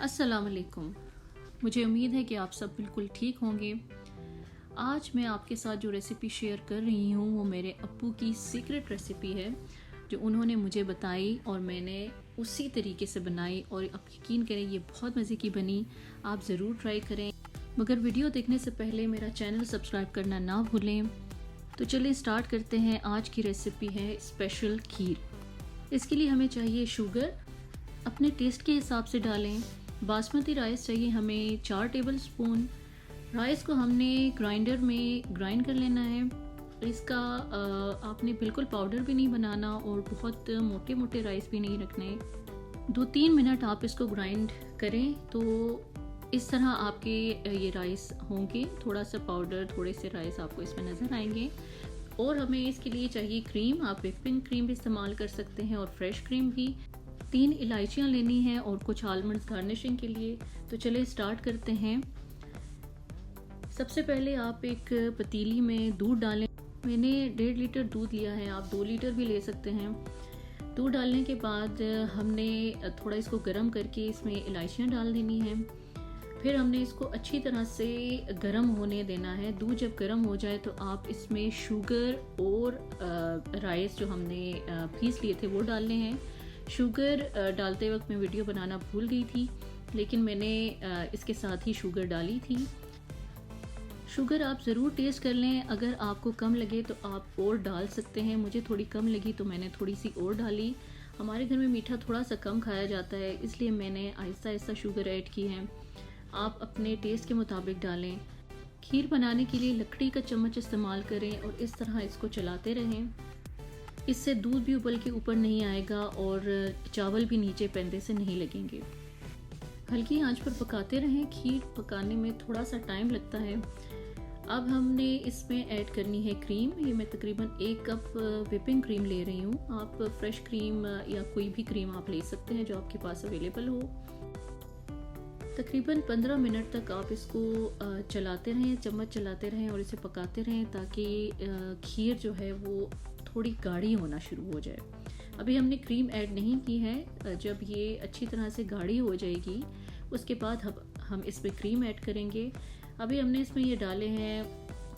अस्सलाम वालेकुम। मुझे उम्मीद है कि आप सब बिल्कुल ठीक होंगे। आज मैं आपके साथ जो रेसिपी शेयर कर रही हूँ वो मेरे अप्पू की सीक्रेट रेसिपी है जो उन्होंने मुझे बताई और मैंने उसी तरीके से बनाई और आप यकीन करें ये बहुत मज़े की बनी। आप ज़रूर ट्राई करें, मगर वीडियो देखने से पहले मेरा चैनल सब्सक्राइब करना ना भूलें। तो चलिए स्टार्ट करते हैं। आज की रेसिपी है स्पेशल खीर। इसके लिए हमें चाहिए शुगर, अपने टेस्ट के हिसाब से डालें। बासमती राइस चाहिए हमें 4 टेबल स्पून। राइस को हमने ग्राइंडर में ग्राइंड कर लेना है। इसका आपने बिल्कुल पाउडर भी नहीं बनाना और बहुत मोटे मोटे राइस भी नहीं रखने। 2-3 मिनट आप इसको ग्राइंड करें तो इस तरह आपके ये राइस होंगे। थोड़ा सा पाउडर, थोड़े से राइस आपको इसमें नज़र आएंगे। और हमें इसके लिए चाहिए क्रीम। आप व्हिपिंग क्रीम भी इस्तेमाल कर सकते हैं और फ्रेश क्रीम भी। 3 इलायचियाँ लेनी हैं और कुछ आलमंड्स गार्निशिंग के लिए। तो चलिए स्टार्ट करते हैं। सबसे पहले आप एक पतीली में दूध डालें। मैंने 1.5 लीटर दूध लिया है, आप 2 लीटर भी ले सकते हैं। दूध डालने के बाद हमने थोड़ा इसको गर्म करके इसमें इलायचियाँ डाल देनी हैं। फिर हमने इसको अच्छी तरह से गर्म होने देना है। दूध जब गर्म हो जाए तो आप इसमें शुगर और राइस जो हमने पीस लिए थे वो डालने हैं। शुगर डालते वक्त मैं वीडियो बनाना भूल गई थी, लेकिन मैंने इसके साथ ही शुगर डाली थी। शुगर आप ज़रूर टेस्ट कर लें, अगर आपको कम लगे तो आप और डाल सकते हैं। मुझे थोड़ी कम लगी तो मैंने थोड़ी सी और डाली। हमारे घर में मीठा थोड़ा सा कम खाया जाता है, इसलिए मैंने आहिस्ता आहिस्ता शुगर ऐड की है। आप अपने टेस्ट के मुताबिक डालें। खीर बनाने के लिए लकड़ी का चम्मच इस्तेमाल करें और इस तरह इसको चलाते रहें। इससे दूध भी उबल के ऊपर नहीं आएगा और चावल भी नीचे पैंदे से नहीं लगेंगे। हल्की आंच पर पकाते रहें। खीर पकाने में थोड़ा सा टाइम लगता है। अब हमने इसमें ऐड करनी है क्रीम। ये मैं तकरीबन 1 कप व्हिपिंग क्रीम ले रही हूँ। आप फ्रेश क्रीम या कोई भी क्रीम आप ले सकते हैं जो आपके पास अवेलेबल हो। तकरीबन 15 मिनट तक आप इसको चलाते रहें, चम्मच चलाते रहें और इसे पकाते रहें ताकि खीर जो है वो थोड़ी गाढ़ी होना शुरू हो जाए। अभी हमने क्रीम ऐड नहीं की है। जब ये अच्छी तरह से गाढ़ी हो जाएगी उसके बाद हम इसमें क्रीम ऐड करेंगे। अभी हमने इसमें ये डाले हैं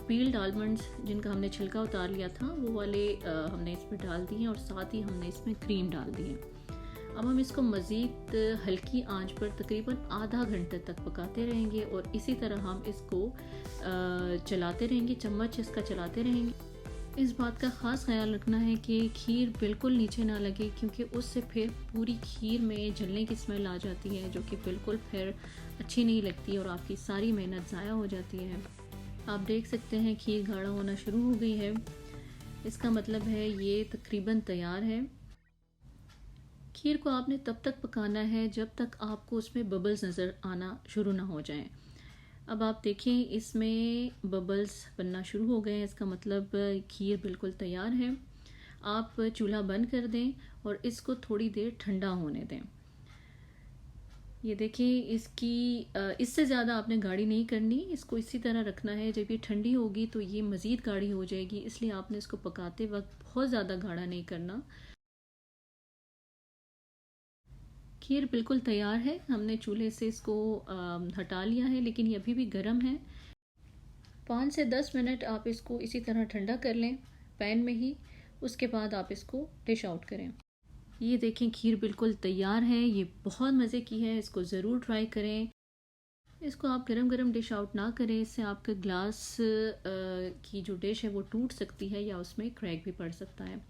पील्ड आलमंड्स, जिनका हमने छिलका उतार लिया था, वो वाले हमने इसमें डाल दिए और साथ ही हमने इसमें क्रीम डाल दी है। अब हम इसको मज़ीद हल्की आंच पर तकरीबन आधा घंटे तक पकाते रहेंगे और इसी तरह हम इसको चलाते रहेंगे, चम्मच इसका चलाते रहेंगे। इस बात का ख़ास ख्याल रखना है कि खीर बिल्कुल नीचे ना लगे, क्योंकि उससे फिर पूरी खीर में जलने की स्मेल आ जाती है जो कि बिल्कुल फिर अच्छी नहीं लगती और आपकी सारी मेहनत ज़ाया हो जाती है। आप देख सकते हैं खीर गाढ़ा होना शुरू हो गई है। इसका मतलब है ये तकरीबन तैयार है। खीर को आपने तब तक पकाना है जब तक आपको उसमें बबल्स नज़र आना शुरू ना हो जाएं। अब आप देखें इसमें बबल्स बनना शुरू हो गए हैं, इसका मतलब खीर बिल्कुल तैयार है। आप चूल्हा बंद कर दें और इसको थोड़ी देर ठंडा होने दें। ये देखिए इससे ज़्यादा आपने गाढ़ी नहीं करनी, इसको इसी तरह रखना है। जब ये ठंडी होगी तो ये मज़ीद गाढ़ी हो जाएगी, इसलिए आपने इसको पकाते वक्त बहुत ज़्यादा गाढ़ा नहीं करना। खीर बिल्कुल तैयार है। हमने चूल्हे से इसको हटा लिया है, लेकिन ये अभी भी गर्म है। 5 से 10 मिनट आप इसको इसी तरह ठंडा कर लें पैन में ही। उसके बाद आप इसको डिश आउट करें। ये देखें खीर बिल्कुल तैयार है। ये बहुत मज़े की है, इसको ज़रूर ट्राई करें। इसको आप गरम गरम डिश आउट ना करें, इससे आपका ग्लास की जो डिश है वो टूट सकती है या उसमें क्रैक भी पड़ सकता है।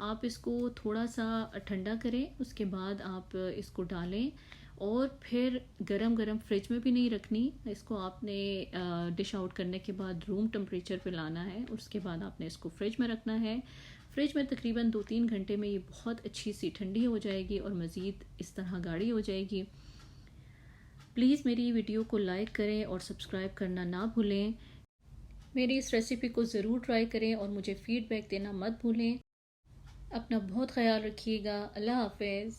आप इसको थोड़ा सा ठंडा करें, उसके बाद आप इसको डालें और फिर गरम गरम फ्रिज में भी नहीं रखनी। इसको आपने डिश आउट करने के बाद रूम टेम्परेचर पे लाना है। उसके बाद आपने इसको फ्रिज में रखना है। फ्रिज में तकरीबन 2-3 घंटे में ये बहुत अच्छी सी ठंडी हो जाएगी और मज़ीद इस तरह गाढ़ी हो जाएगी। प्लीज़ मेरी वीडियो को लाइक करें और सब्सक्राइब करना ना भूलें। मेरी इस रेसिपी को ज़रूर ट्राई करें और मुझे फ़ीडबैक देना मत भूलें। अपना बहुत ख्याल रखिएगा। अल्लाह हाफ़िज़।